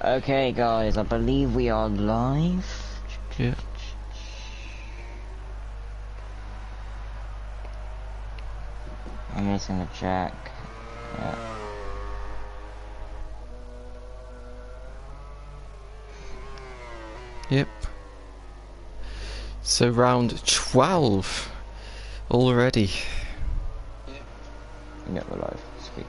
Okay, guys, I believe we are live. Yeah. I'm just gonna check. Yeah. Yep. So round 12 already. Yeah, we're live. Sweet.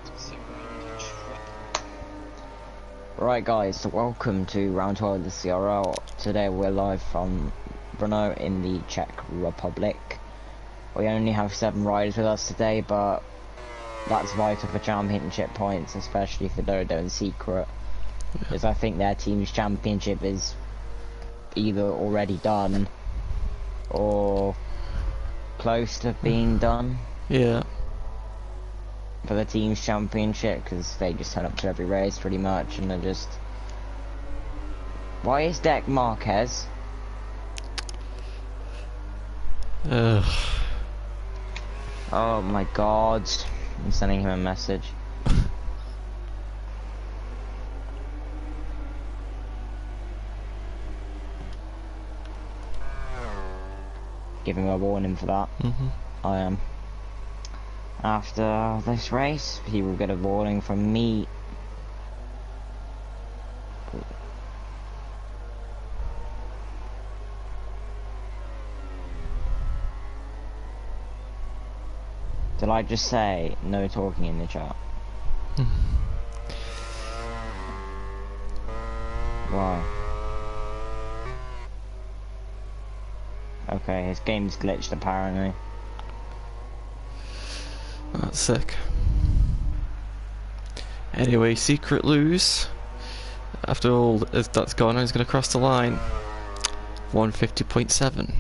Right, guys, so welcome to round 12 of the CRL. Today we're live from Brno in the Czech Republic. We only have 7 riders with us today, but that's vital for championship points, especially for Dodo and Secret, because I think their team's championship is either already done or close to being done. Yeah. For the team's championship, because they just turn up to every race pretty much, and they're just... Why is Deck Marquez? Ugh. Oh my god. I'm sending him a message. Give him a warning for that. I am. After this race, he will get a warning from me. Did I just say no talking in the chat? Why? Okay, his game's glitched apparently. That's sick. Anyway, Secret lose. After all that's gone, he's going to cross the line. 150.7.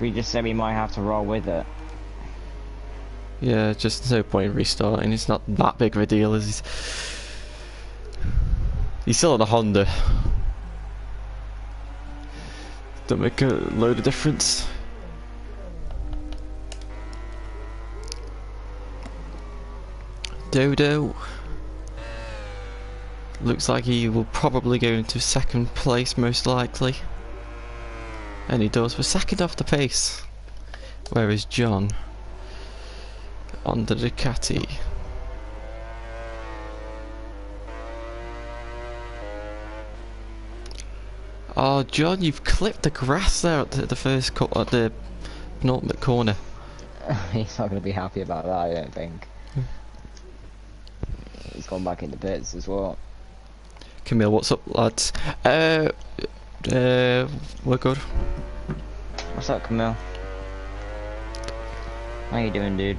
We just said we might have to roll with it. Yeah, just no point in restarting. It's not that big of a deal, is he? He's still on a Honda. Don't make a load of difference. Dodo looks like he will probably go into second place most likely, and he does. We're second off the pace, whereas John on the Ducati. Oh, John, you've clipped the grass there at the first at the penultimate corner. He's not going to be happy about that, I don't think. He's gone back into pits as well. Camille, what's up, lads? We're good. What's up, Camille? How you doing, dude?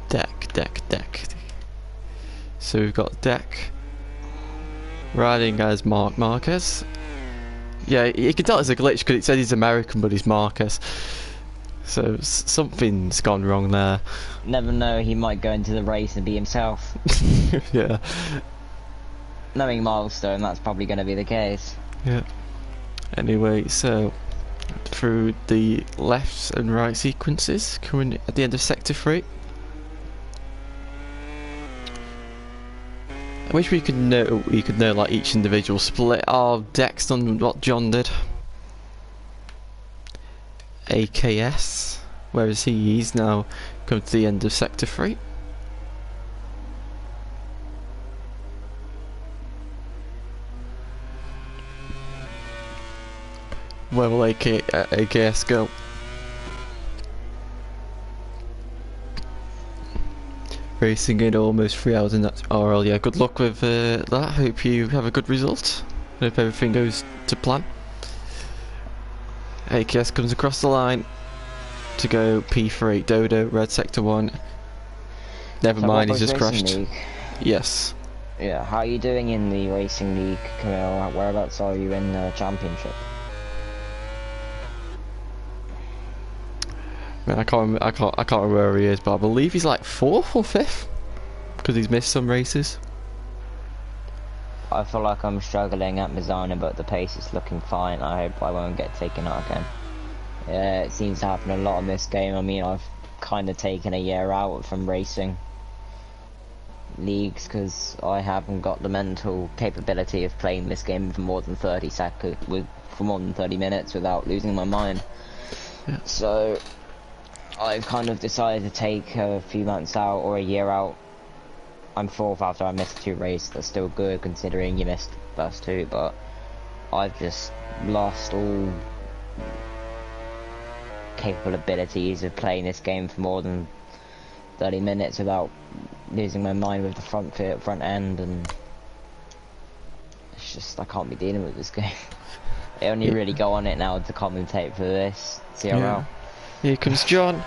Deck. So we've got Deck riding as Marc Marquez. Yeah, you can tell it's a glitch because it says he's American, but he's Marquez. So something's gone wrong there. Never know, he might go into the race and be himself. Yeah. Knowing Milestone, that's probably going to be the case. Yeah. Anyway, so through the left and right sequences, coming at the end of Sector 3. I wish we could know like each individual split. Oh, Deck's done what John did. AKS, whereas he's now come to the end of Sector 3. Where will AKS go? Racing in almost 3 hours in that CRL. Yeah, good luck with that. Hope you have a good result. Hope everything goes to plan. AKS comes across the line to go P3. Dodo, red sector 1. Never mind, he's just crashed. League? Yes. Yeah, how are you doing in the Racing League, Camille? Whereabouts are you in the championship? Man, I can't remember where he is, but I believe he's like 4th or 5th because he's missed some races. I feel like I'm struggling at Mazzana, but the pace is looking fine. I hope I won't get taken out again. Yeah, it seems to happen a lot in this game. I mean, I've kind of taken a year out from racing. leagues because I haven't got the mental capability of playing this game for more than 30 seconds, for more than 30 minutes without losing my mind. Yeah. So I've kind of decided to take a few months out or a year out. I'm 4th after I missed 2 races. That's still good considering you missed the first 2, but I've just lost all capable abilities of playing this game for more than 30 minutes without losing my mind with the front end, and it's just I can't be dealing with this game. I only really go on it now to commentate for this CRL. Yeah. Here comes John,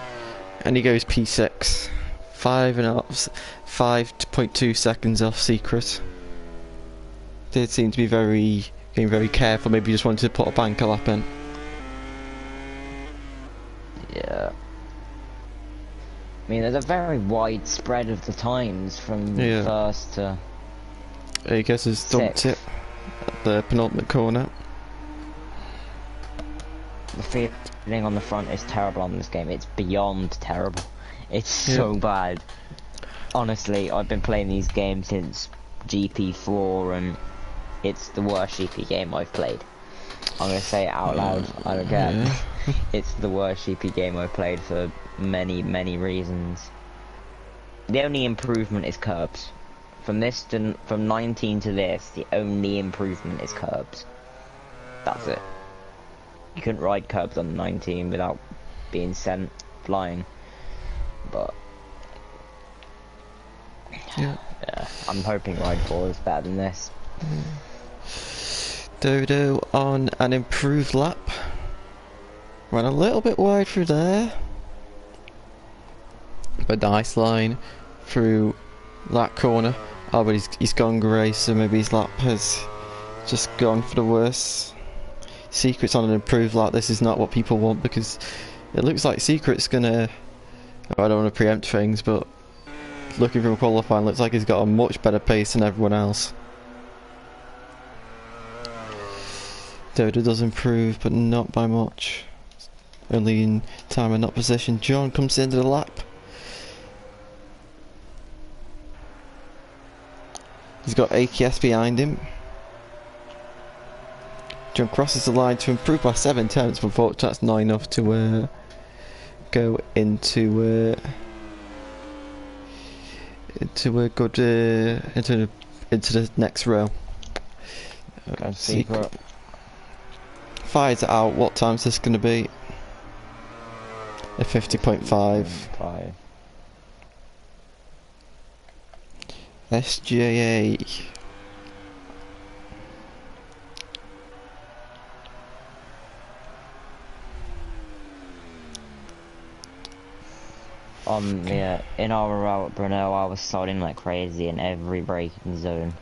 and he goes P6, 5.2 seconds off Secret. They seem to be being very careful. Maybe just wanted to put a banker lap in. Yeah. I mean, there's a very wide spread of the times from first to. He gets his dumped it at the penultimate corner. The feeling on the front is terrible on this game. It's beyond terrible. It's so bad. Honestly, I've been playing these games since GP4, and it's the worst GP game I've played. I'm gonna say it out loud. I don't care. Yeah. It's the worst GP game I've played for many, many reasons. The only improvement is curbs. From 19 to this, the only improvement is curbs. That's it. You couldn't ride curbs on 19 without being sent flying. But yeah, I'm hoping Ride 4 is better than this. Dodo on an improved lap. Ran a little bit wide through there. But nice line through that corner. Oh, but he's gone grey, so maybe his lap has just gone for the worse. Secret's on an improved lap. This is not what people want, because it looks like Secret's gonna... I don't want to preempt things, but looking from qualifying, looks like he's got a much better pace than everyone else. Dodo does improve, but not by much. Only in time and not position. John comes into the lap. He's got AKS behind him. John crosses the line to improve by 7/10, but unfortunately that's not enough to go into the next row. Secret. Fires it out. What time's this going to be? A 50.5. SJA. Yeah, in our route at Brno, I was sliding like crazy in every braking zone.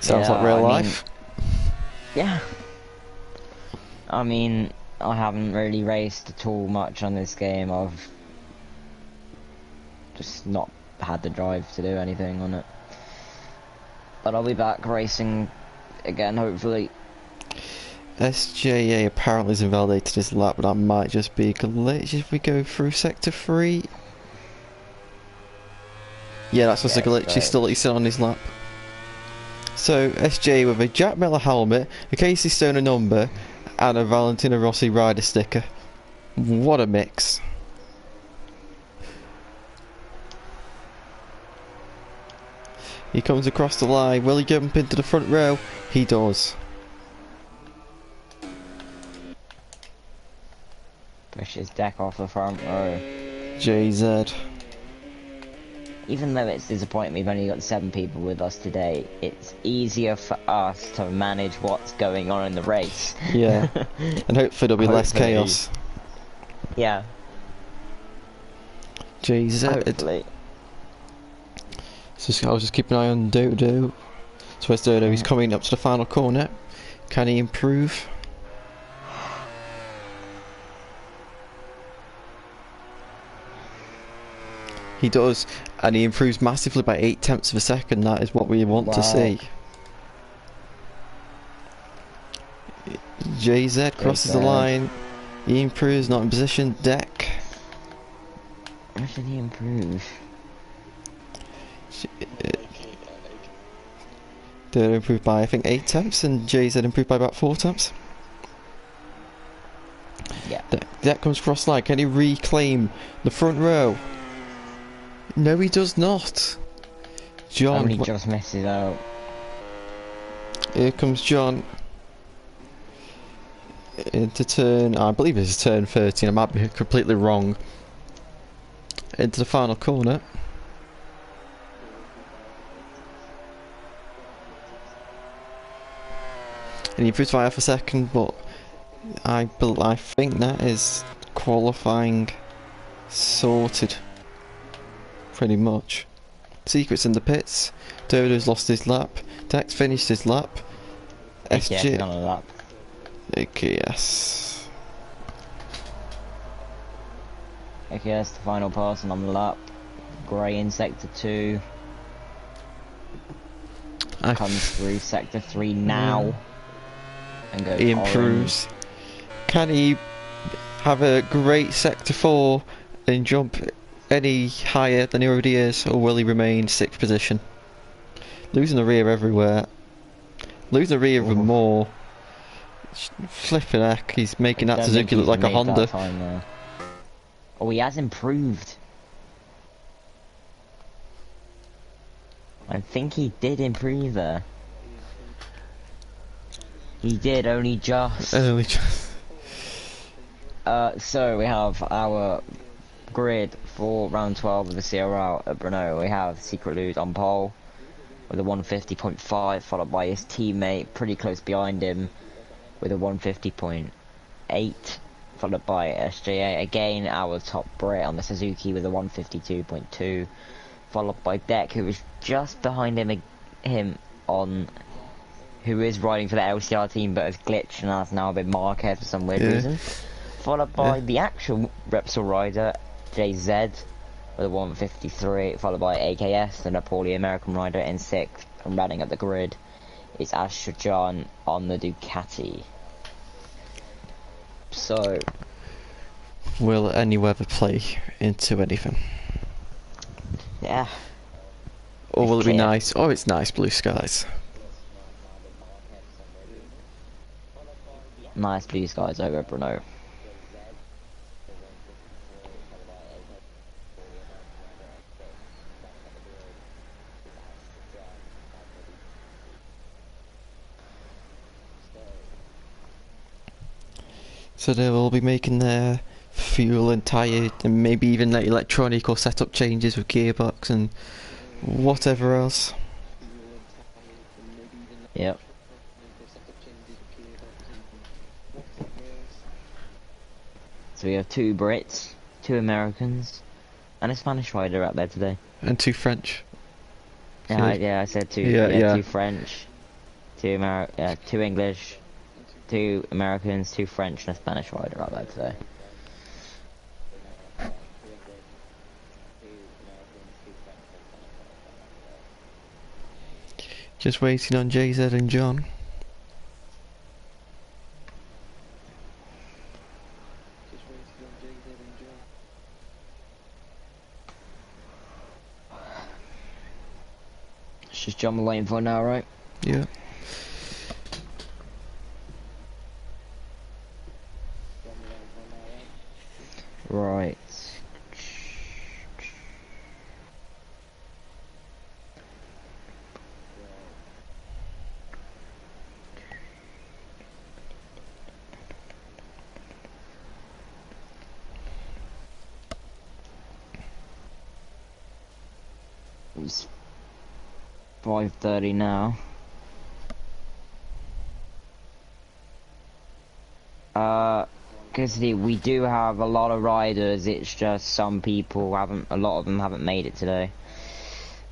Sounds like real life. Yeah. I mean, I haven't really raced at all much on this game. I've just not had the drive to do anything on it. But I'll be back racing again, hopefully. SJA apparently has invalidated his lap, but that might just be a glitch if we go through sector 3. Yeah, that's just a glitch. He's still on his lap. So SJ with a Jack Miller helmet, a Casey Stoner number, and a Valentino Rossi rider sticker. What a mix. He comes across the line. Will he jump into the front row? He does. Push his deck off the front row. JZ. Even though it's disappointing we've only got 7 people with us today, it's easier for us to manage what's going on in the race. Yeah. And hopefully there'll be less chaos. Yeah. JZ. Hopefully. So I was just keeping an eye on Dodo. So where's Dodo? He's coming up to the final corner. Can he improve? He does, and he improves massively by 0.8 of a second. That is what we want to see. JZ crosses the line. He improves, not in position. Deck. How should he improve? They're improved by I think 8 tenths, and JZ improved by about 4 tenths. Yeah. That comes cross line. Can he reclaim the front row? No, he does not. John. Only just misses out. Here comes John. Into turn, I believe it's turn 13, I might be completely wrong. Into the final corner. And he improves by half a second, but I think that is qualifying sorted. Pretty much. Secret's in the pits. Dodo's lost his lap. Dex finished his lap. SG on a lap. AKS. AKS, the final person on the lap. Gray in sector 2. Comes through sector 3 now. And goes he improves. Orange. Can he have a great sector 4 and jump any higher than he already is, or will he remain 6th position? Losing the rear everywhere. Losing the rear even more. Flipping heck, he's making that Suzuki look like a Honda. Oh, he has improved. I think he did improve there. He did, only just. So we have our grid for round 12 of the CRL at Brno. We have Secret Lose on pole with a 150.5, followed by his teammate pretty close behind him with a 150.8, followed by SJA again, our top Brit on the Suzuki with a 152.2, followed by Deck, who is just behind him on, who is riding for the LCR team but has glitched and has now been Marquez for some weird reason, followed by the actual Repsol rider JZ with a 153, followed by AKS, the Napoli American rider in 6th, and running at the grid is Ashrajan on the Ducati. So, will any weather play into anything? Yeah. Or will it be nice? Oh, it's nice blue skies. Nice blue skies over at Brno. So they will be making their fuel and tyre and maybe even their electronic or setup changes with gearbox and whatever else. Yep. So we have 2 Brits, 2 Americans, and a Spanish rider out there today. And 2 French. Yeah, I said 2. Yeah. 2 French, 2 2 English, 2 Americans, 2 French, and a Spanish rider out there today. Just waiting on JZ and John. It's just John we're waiting for now, right? Yeah. Right. It's 5:30 now. Because we do have a lot of riders, it's just some people haven't, a lot of them haven't made it today.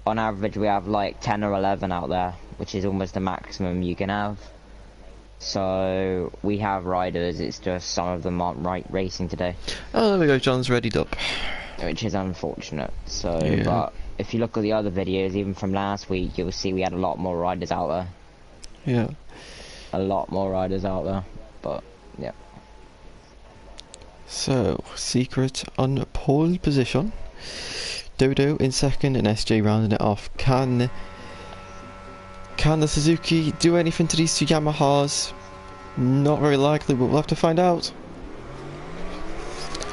On average we have like 10 or 11 out there, which is almost the maximum you can have. So we have riders, it's just some of them aren't racing today. Oh, there we go, John's readied up. Which is unfortunate, so, yeah. But if you look at the other videos, even from last week, you'll see we had a lot more riders out there. Yeah. A lot more riders out there, but, yeah. So, Secret on pole position. Dodo in second and SJ rounding it off. Can the Suzuki do anything to these two Yamahas? Not very likely, but we'll have to find out.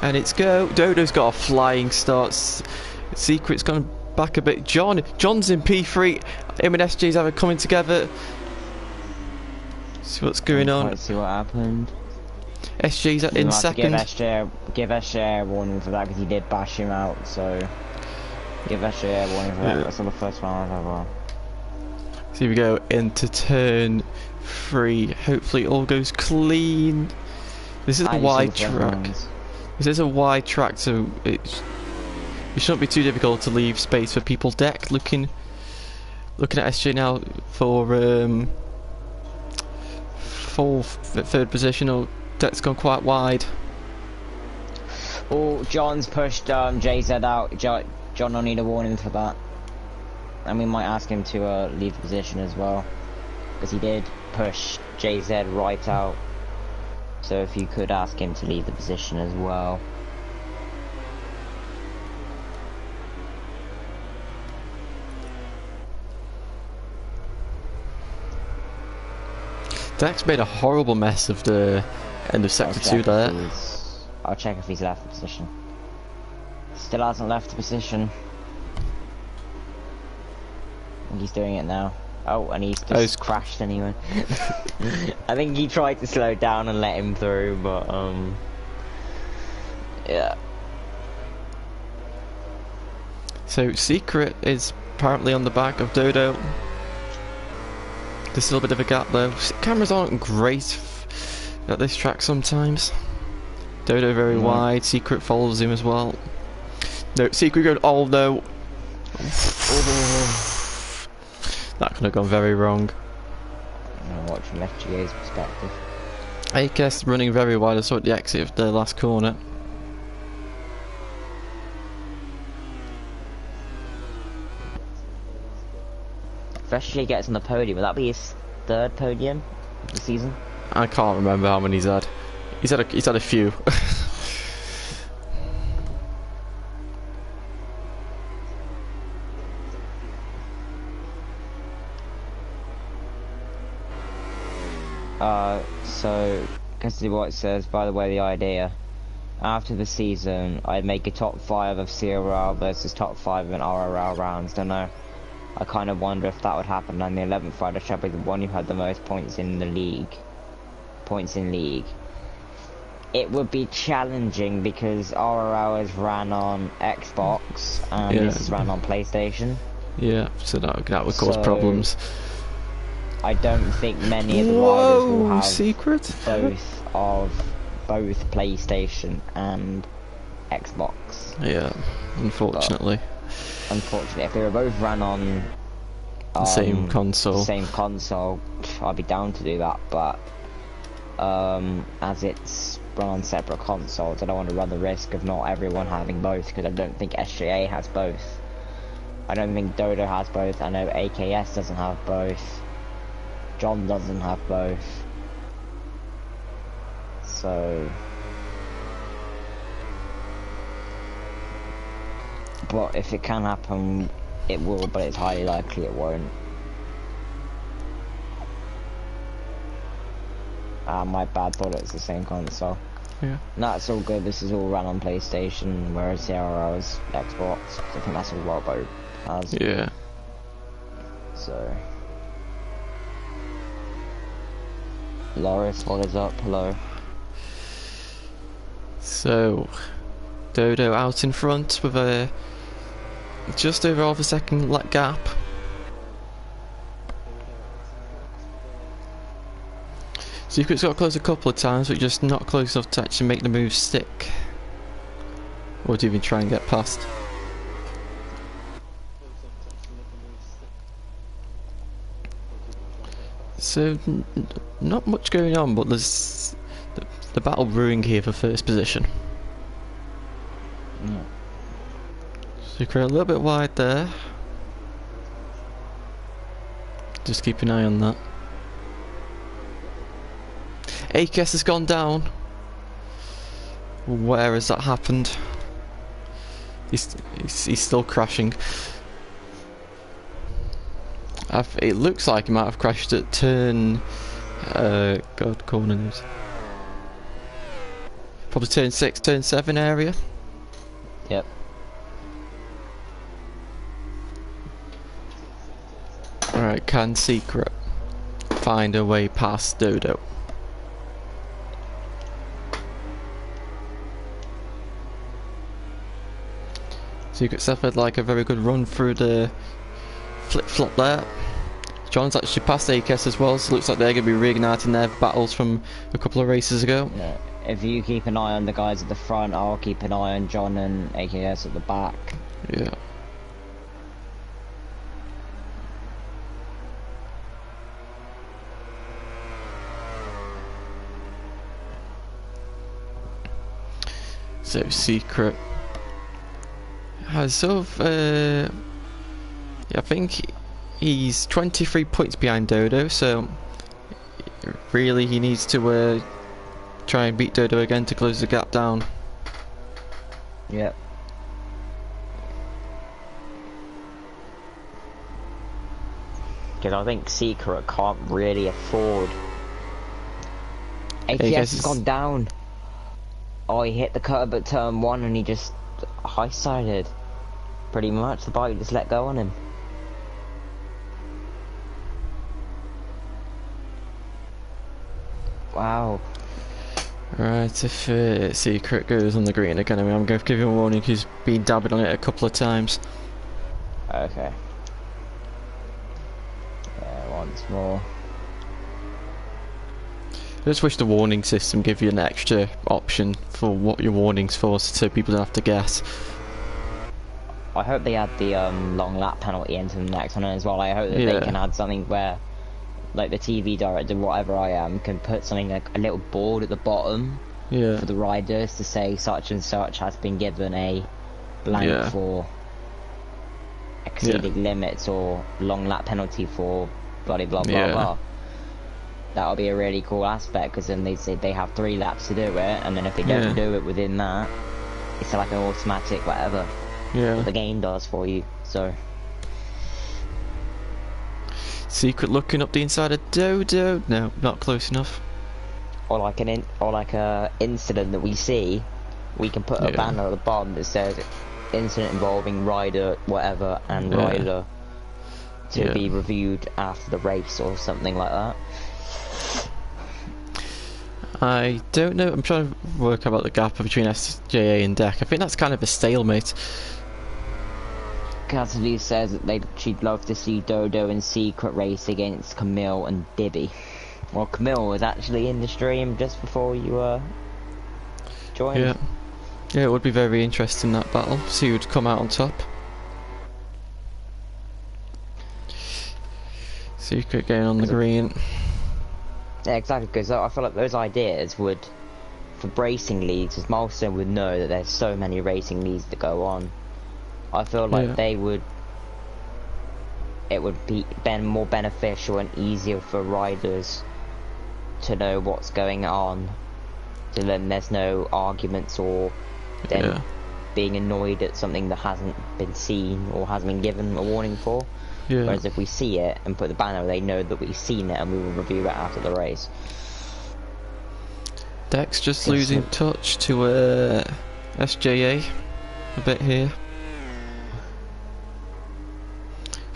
And it's go. Dodo's got a flying start. Secret's gone back a bit. John's in P3. Him and SJ's having coming together. See what's going on. Let's see what happened. SJ's in second. Give SJ a warning for that because he did bash him out. So give SJ a warning for that. That's not the first one I've ever. So here we go into turn 3. Hopefully all goes clean. This is a wide track. This is a wide track, so it shouldn't be too difficult to leave space for people. Deck looking at SJ now for third position. Or Deck's gone quite wide. Oh, John's pushed JZ out. John will need a warning for that. And we might ask him to leave the position as well, because he did push JZ right out. So if you could ask him to leave the position as well. Deck's made a horrible mess of the end of sector 2 there. I'll check if he's left the position. Still hasn't left the position. I think he's doing it now. Oh, and he's just crashed anyway. I think he tried to slow down and let him through, but yeah. So Secret is apparently on the back of Dodo. There's still a bit of a gap though. Cameras aren't great at this track sometimes. Dodo very wide. Secret follows him as well. No, Secret going. Oh no. That could have gone very wrong. I'm watching FGA's perspective. AKS running very wide. I saw at the exit of the last corner. If FGA gets on the podium, will that be his third podium of the season? I can't remember how many he's had. He's had a few. So, consider what it says. By the way, the idea. After the season, I'd make a top 5 of CRL versus top 5 in RRL rounds. Don't know. I kind of wonder if that would happen. And the 11th rider shall be the one who had the most points in the league. It would be challenging because RRL is ran on Xbox and this is ran on PlayStation. Yeah, so that would cause problems. I don't think many of the riders will have Secret? both PlayStation and Xbox. Yeah, unfortunately. But, unfortunately, if they were both ran on the same console, I'd be down to do that. But as it's run on separate consoles, I don't want to run the risk of not everyone having both, because I don't think SJA has both. I don't think Dodo has both. I know AKS doesn't have both. John doesn't have both. So, but if it can happen, it will, but it's highly likely it won't. My bad, thought it's the same console. Yeah. No, it's all good. This is all run on PlayStation, whereas CRL is Xbox. I think that's all what both has. Yeah. So. Loris, what is up? Hello. So, Dodo out in front with a just over half a second gap. Secret's got close a couple of times, but just not close enough to actually make the move stick, or to even try and get past. So, not much going on, but there's the battle brewing here for first position. Yeah. Secret a little bit wide there. Just keep an eye on that. AKS has gone down. Where has that happened? He's still crashing. It looks like he might have crashed at turn... God, corners. Probably turn 6, turn 7 area. Yep. Alright, can Secret find a way past Dodo? Secret suffered like a very good run through the flip-flop there. John's actually passed AKS as well, so looks like they're going to be reigniting their battles from a couple of races ago. Yeah. If you keep an eye on the guys at the front, I'll keep an eye on John and AKS at the back. Yeah. So Secret has sort of, yeah, I think he's 23 points behind Dodo, so really he needs to try and beat Dodo again to close the gap down. Yep. Because I think Secret can't really afford. AKS has gone down. Oh, he hit the curb at turn 1 and he just high-sided. Pretty much, the bike just let go on him. Wow. Right, if Secret goes on the green again, I'm going to give him a warning. He's been dabbing on it a couple of times. Okay. Yeah, once more. I just wish the warning system give you an extra option for what your warning's for, so people don't have to guess. I hope they add the long lap penalty into the next one as well. I hope that they can add something where, like, the TV director, whatever I am, can put something like a little board at the bottom for the riders to say such and such has been given a blank for exceeding limits or long lap penalty for bloody blah blah blah. That would be a really cool aspect, because then they say they have 3 laps to do it, and then if they don't do it within that, it's like an automatic whatever. What the game does for you. So Secret looking up the inside of Dodo. No, not close enough. Or like a incident that we see, we can put a banner at the bottom that says incident involving rider whatever and rider to be reviewed after the race or something like that. I don't know. I'm trying to work out the gap between SJA and Deck. I think that's kind of a stalemate. Cassidy says that she'd love to see Dodo in Secret race against Camille and Dibby. Well, Camille was actually in the stream just before you joined. Yeah, it would be very interesting, that battle. See who'd come out on top. Secret getting on the green. Yeah, exactly, because I feel like those ideas would, for racing leagues, as Milestone would know that there's so many racing leagues that go on. I feel like it would be more beneficial and easier for riders to know what's going on, so then there's no arguments or them being annoyed at something that hasn't been seen or hasn't been given a warning for. Whereas if we see it and put the banner, they know that we've seen it and we will review it after the race. Dex just losing touch to SJA a bit here.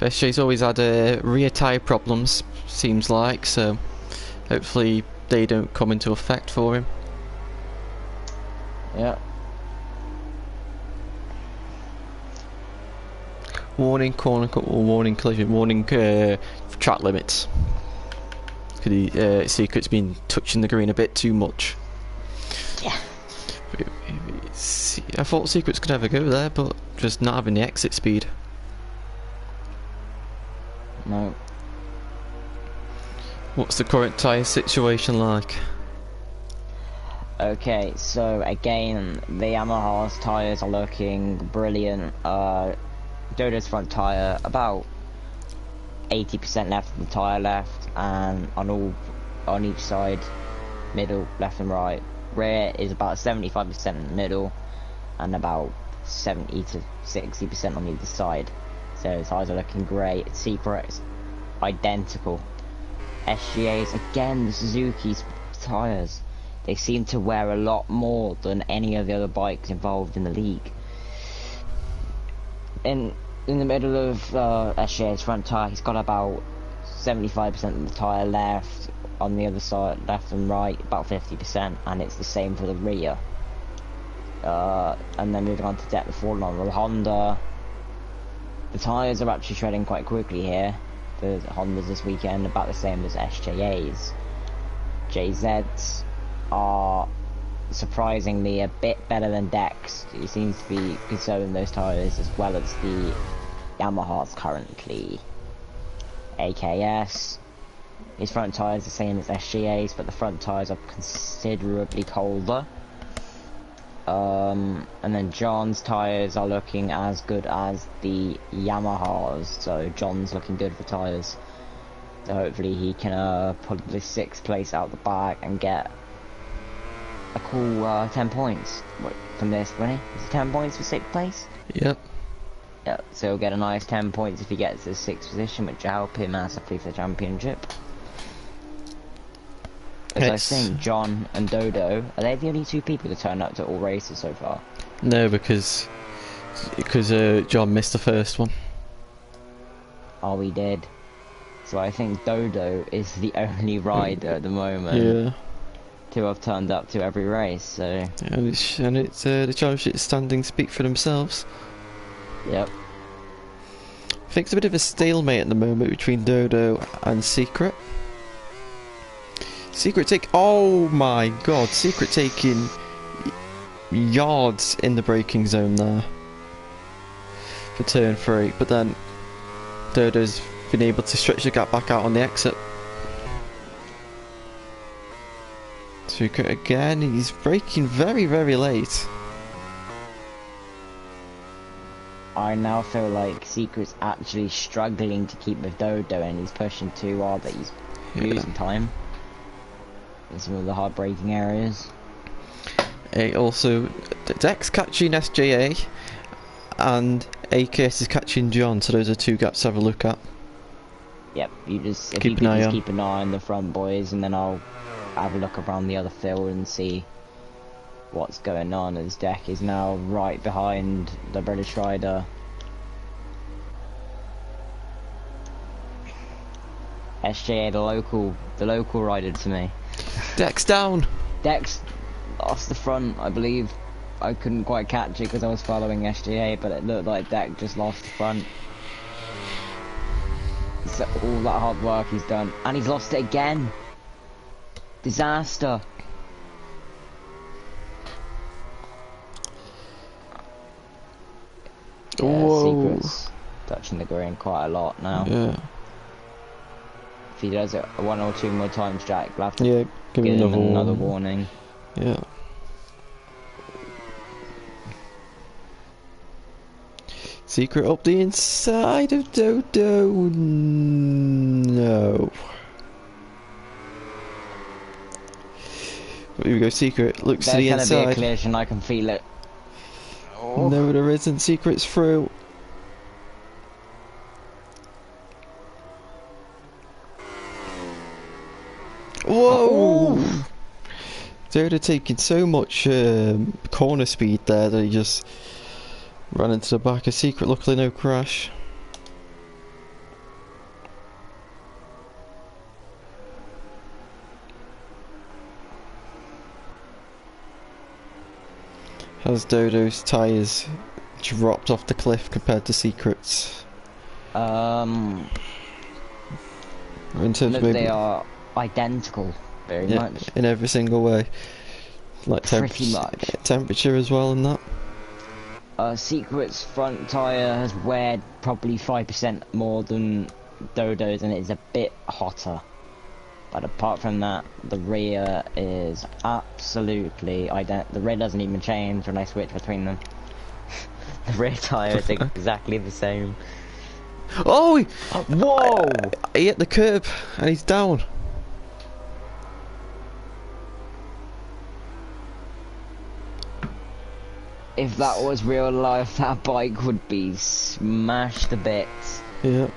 SJ's always had rear tyre problems, seems like, so hopefully they don't come into effect for him. Yeah. Warning corner cut or warning collision, warning track limits. Because Secret's been touching the green a bit too much. Yeah. I thought Secret's could ever go there, but just not having the exit speed. No. What's the current tyre situation like? Okay, so again, the Yamaha's tyres are looking brilliant. Dodo's front tyre, about 80% left of the tyre left, and on each side, middle, left and right. Rear is about 75% in the middle, and about 70 to 60% on either side. So the tyres are looking great. Secret's identical. SGA's again, the Suzuki's tyres. They seem to wear a lot more than any of the other bikes involved in the league. In the middle of SGA's front tyre, he's got about 75% of the tyre left. On the other side, left and right, about 50%, and it's the same for the rear. And then moving on to depth of falling on the Honda. The tyres are actually shredding quite quickly here. The Hondas this weekend about the same as SJA's. JZ's are surprisingly a bit better than Dex. He seems to be conserving those tyres as well as the Yamahas currently. AKS, his front tyres are the same as SGA's, but the front tyres are considerably colder. And then John's tyres are looking as good as the Yamahas, so John's looking good for tyres. So hopefully he can pull the 6th place out the bag and get a cool 10 points from this, won't he? Is it 10 points for 6th place? Yep. Yeah, so he'll get a nice 10 points if he gets to the 6th position, which will help him massively for the championship. As I think John and Dodo, are they the only 2 people to turn up to all races so far? No, because John missed the first one. Oh, he did. So I think Dodo is the only rider at the moment to have turned up to every race. So and it's the championship standings speak for themselves. Yep. I think it's a bit of a stalemate at the moment between Dodo and Secret. Oh my god, Secret taking yards in the braking zone there for turn 3, but then Dodo's been able to stretch the gap back out on the exit. Secret again, he's braking very, very late. I now feel like Secret's actually struggling to keep with Dodo, and he's pushing too hard that he's losing time in some of the hard braking areas. Also, Dex catching SJA and AKS is catching John, so those are 2 gaps to have a look at. Yep, you just keep an eye on the front boys, and then I'll have a look around the other field and see what's going on, as Deck is now right behind the British rider. SJA, the local rider to me. Deck's down. Dex lost the front, I believe. I couldn't quite catch it because I was following SJA, but it looked like Deck just lost the front. So all that hard work he's done, and he's lost it again. Disaster. Yeah, Secret's touching the green quite a lot now. Yeah. If he does it 1 or 2 more times, Jack will have to give him another warning. Yeah. Secret up the inside of Dodo. No. Here we go, Secret. Looks to the inside. There's gonna be a collision, I can feel it. Oh. No, there isn't. Secret's through. Whoa! Oh. Dodo taking so much corner speed there that he just ran into the back of Secret. Luckily, no crash. Has Dodo's tyres dropped off the cliff compared to Secret's? In terms of maybe, they are identical, very much. In every single way. Like pretty much. Temperature as well and that. Secret's front tyre has weighed probably 5% more than Dodo's, and it's a bit hotter. But apart from that, the rear is absolutely identical. The rear doesn't even change when I switch between them. The rear tyre is exactly the same. Oh! Whoa! He hit the curb and he's down. if that was real life, that bike would be smashed to bits. Yeah.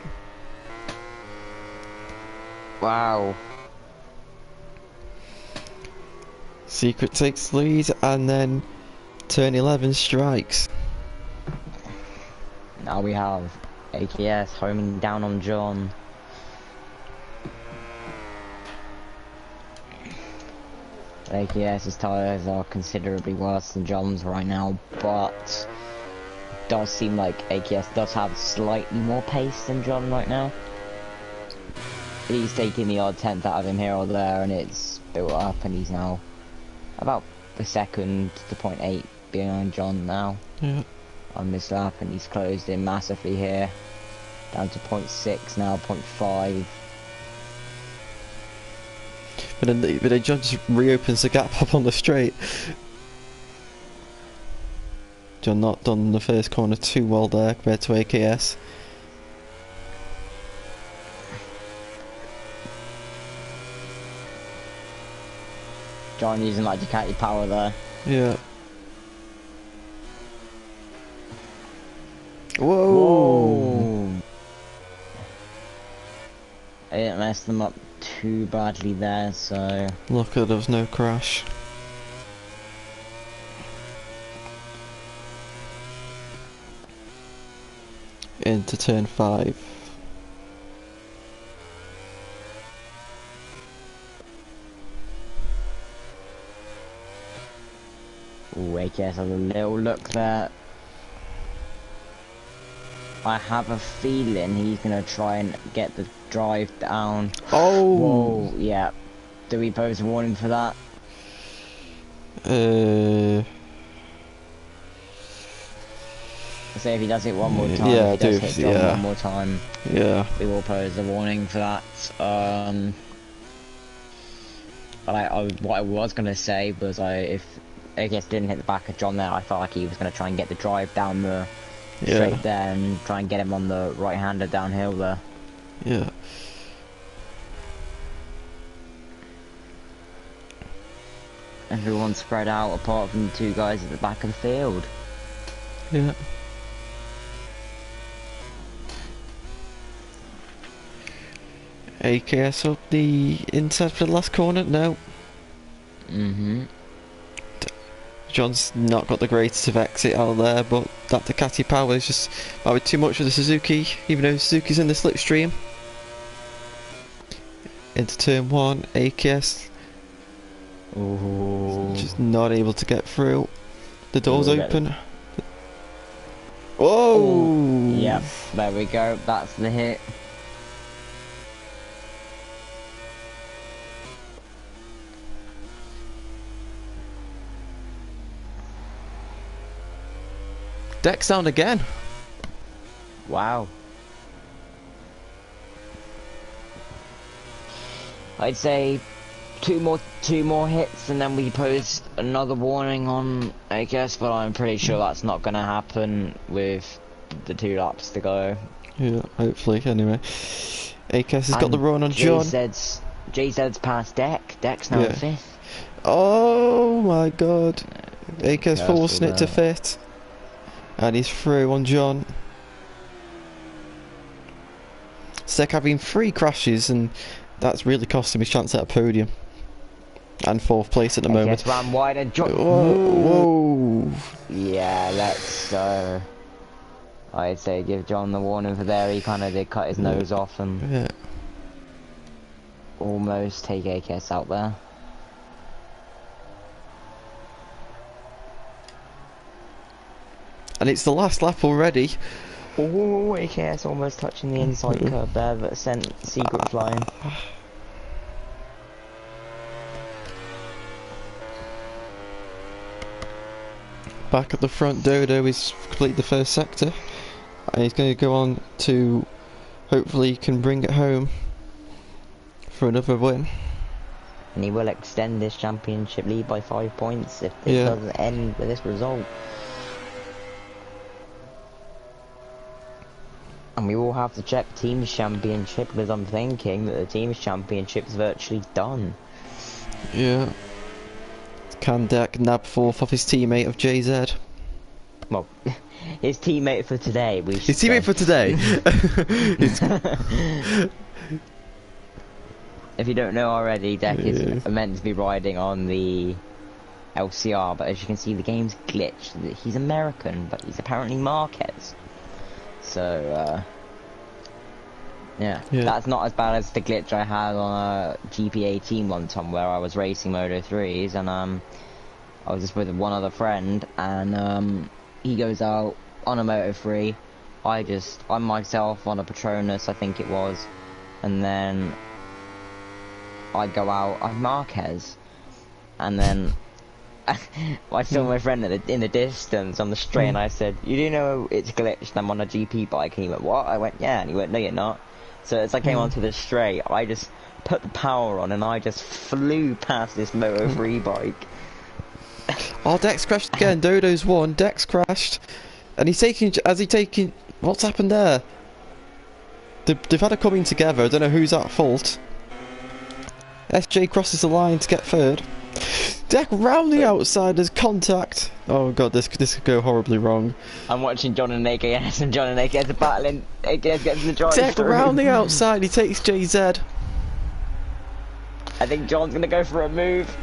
Wow. Secret takes the lead, and then turn 11 strikes. Now we have AKS homing down on John. AKS's tyres are considerably worse than John's right now, but it does seem like AKS does have slightly more pace than John right now. He's taking the odd tenth out of him here or there, and it's built up, and he's now about the second to 0.8 behind John now. Yeah. On this lap, and he's closed in massively here, down to 0.6 now, 0.5. But then John just reopens the gap up on the straight. John not done the first corner too well there compared to AKS. John using like Ducati power there. Yeah. Whoa! Whoa! I didn't mess them up too badly there, so... Luckily there was no crash. Into turn 5. Ooh, AKS has a little look there. I have a feeling he's gonna try and get the drive down. Oh! Whoa, yeah. Do we pose a warning for that? Say if he does it one more time, yeah, if he does hit John one more time, yeah, we will pose a warning for that. But what I was gonna say was, if AKS didn't hit the back of John there, I felt like he was gonna try and get the drive down the straight there and try and get him on the right-hander downhill there. Yeah. Everyone's spread out apart from the two guys at the back of the field. Yeah. AKS up the inside for the last corner? No. John's not got the greatest of exit out there, but that Ducati power is just might be too much for the Suzuki, even though Suzuki's in the slipstream. Into turn 1, AKS. Ooh. Just not able to get through. The door's open. Whoa! Yep, there we go, that's the hit. Deck's down again. Wow. I'd say two more hits and then we post another warning on AKS, but I'm pretty sure that's not gonna happen with the 2 laps to go. Yeah, hopefully, anyway. AKS has got the run on John. JZ's past Deck. Deck's now in 5th. Oh my god. AKS forcing it to 5th. And he's through on John. Sek having 3 crashes, and that's really cost him his chance at a podium. And 4th place at the moment. Ran wide and John. Whoa. Yeah, let's I'd say give John the warning for there. He kind of did cut his nose off and almost take AKS out there. And it's the last lap already. Oh, AKS almost touching the inside curb there, but sent Secret flying. Back at the front, Dodo is completed the first sector. And he's going to go on to hopefully he can bring it home for another win. And he will extend this championship lead by 5 points if it doesn't end with this result. And we will have to check Teams Championship, because I'm thinking that the Teams Championship is virtually done. Yeah. Can Deck nab 4th off his teammate of JZ? Well, his teammate for today, we should His teammate say. for today. If you don't know already, Deck is Yeah. meant to be riding on the LCR, but as you can see, the game's glitched. He's American, but he's apparently Marquez. So, yeah, Yeah. that's not as bad as the glitch I had on a GP18 one time where I was racing Moto 3s, and I was just with one other friend, and he goes out on a Moto 3. I'm myself on a Patronus, I think it was, and then I go out on Marquez, and then I saw my friend in the distance on the straight, and I said, "You do know it's glitched? I'm on a GP bike." And he went, "What?" I went, "Yeah." And he went, "No, you're not." So as I came onto the straight, I just put the power on, and I just flew past this Moto 3 bike. Oh, Dex crashed again. Dodo's won. Dex crashed, and he's taking. What's happened there? They've had a coming together. I don't know who's at fault. SJ crosses the line to get third. Deck round the outside as contact. Oh god, this could go horribly wrong. I'm watching John and AKS, and John and AKS are battling. AKS gets the drive Deck through. round the outside. He takes JZ. I think John's gonna go for a move.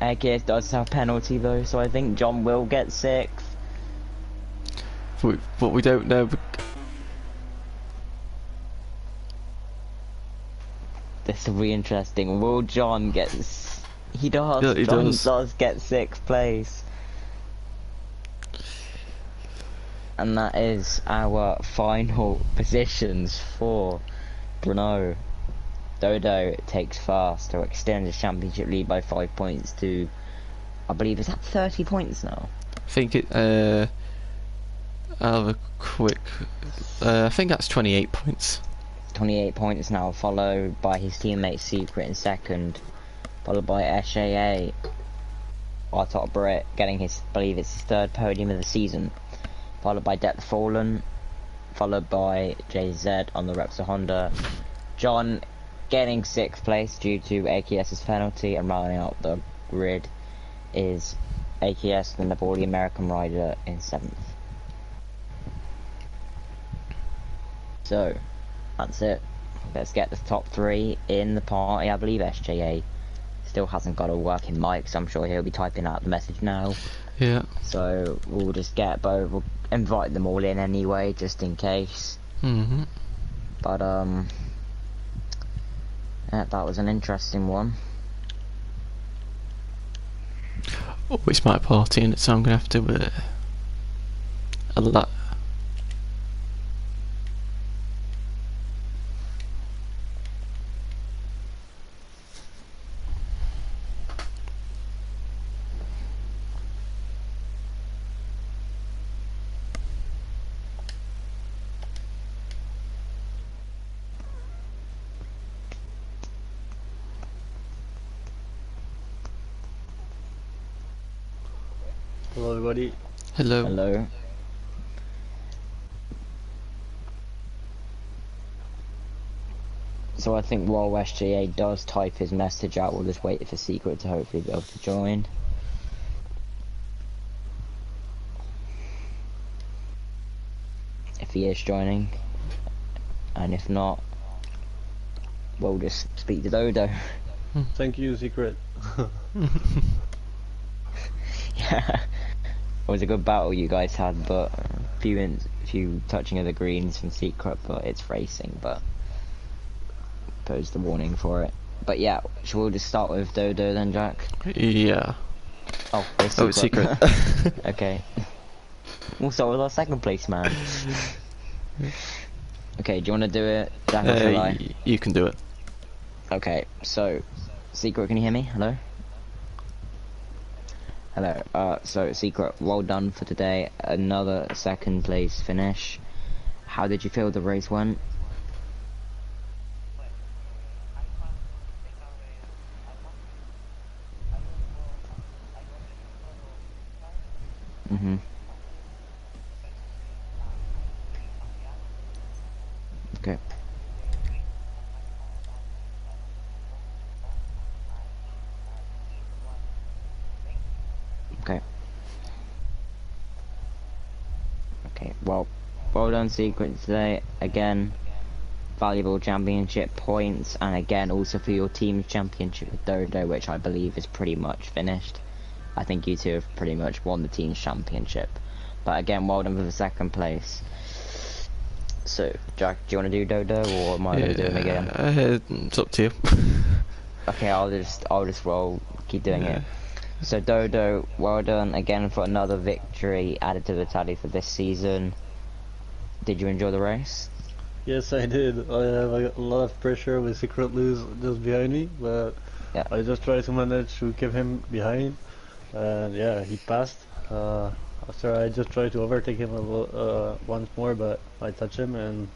AKS does have penalty though, so I think John will get 6th. But we don't know. This will be interesting. Will John get? He does. Yeah, he John does. get 6th place, and that is our final positions for Brno. Dodo takes fast to extend his championship lead by 5 points to, I believe, is that 30 points now? I think it. I'll have a quick. I think that's 28 points. 28 points now, followed by his teammate Secret in second, followed by SAA, our top Brit, getting his, I believe it's his 3rd podium of the season, followed by Depth Fallen, followed by JZ on the Repsol Honda, John getting 6th place due to AKS's penalty, and rounding out the grid is AKS, the Nepali American rider, in 7th. So, that's it. Let's get the top 3 in the party. I believe SJA still hasn't got a working mic, so I'm sure he'll be typing out the message now. Yeah. So we'll just get both. We'll invite them all in anyway, just in case. But yeah, that was an interesting one. Oh, it's my party, and so I'm gonna have to. A lot. Hello everybody. Hello. Hello. So I think while SJA does type his message out, we'll just wait for Secret to hopefully be able to join. If he is joining, and if not, we'll just speak to Dodo. Thank you, Secret. Yeah, it was a good battle you guys had, but a few touching of the greens from Secret, but it's racing, but posed the warning for it. But yeah, shall we just start with Dodo then, Jack? Yeah. Oh, it's Oh, it's Secret. Okay. We'll start with our 2nd place man. Okay, do you want to do it, Jack, or shall I? You can do it. Okay, so, Secret, can you hear me? Hello? Hello, so Secret, well done for today. Another 2nd place finish. How did you feel the race went? Okay. Okay. well done, Secret, today. Again, valuable championship points, and again, also for your team's championship with Dodo, which I believe is pretty much finished. I think you two have pretty much won the team's championship. But again, well done for the second place. So, Jack, do you want to do Dodo, or am I going to do him again? It's up to you. Okay, I'll just keep doing it. So Dodo, well done again for another victory added to the tally for this season. Did you enjoy the race? Yes, I did. I have a lot of pressure with Secret Lose just behind me, but Yeah. I just tried to manage to keep him behind. And yeah, he passed. After I just tried to overtake him once more, but I touch him and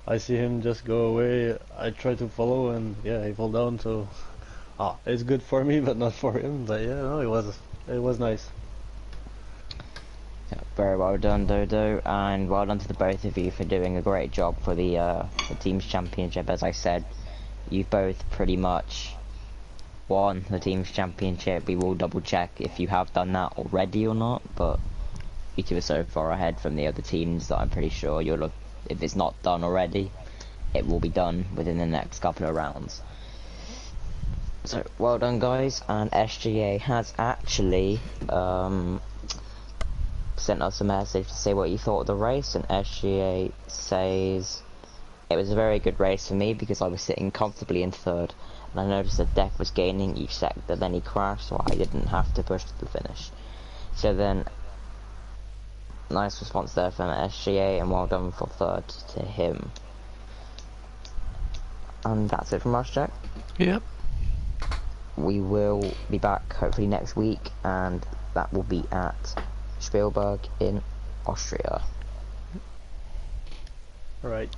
I see him just go away. I try to follow and yeah, he fell down. So it's good for me, but not for him. But yeah, no, it was nice. Yeah, very well done, Dodo, and well done to the both of you for doing a great job for the team's championship. As I said, you've both pretty much won the team's championship. We will double check if you have done that already or not, but you two are so far ahead from the other teams that I'm pretty sure if it's not done already, it will be done within the next couple of rounds. So well done, guys, and SGA has actually sent us a message to say what you thought of the race, and SGA says it was a very good race for me because I was sitting comfortably in third, and I noticed that Deck was gaining each sector, then he crashed, so I didn't have to push to the finish. So then, nice response there from SGA, and well done for third to him. And that's it from us, Jack. Yep. We will be back hopefully next week, and that will be at Spielberg in Austria. All right.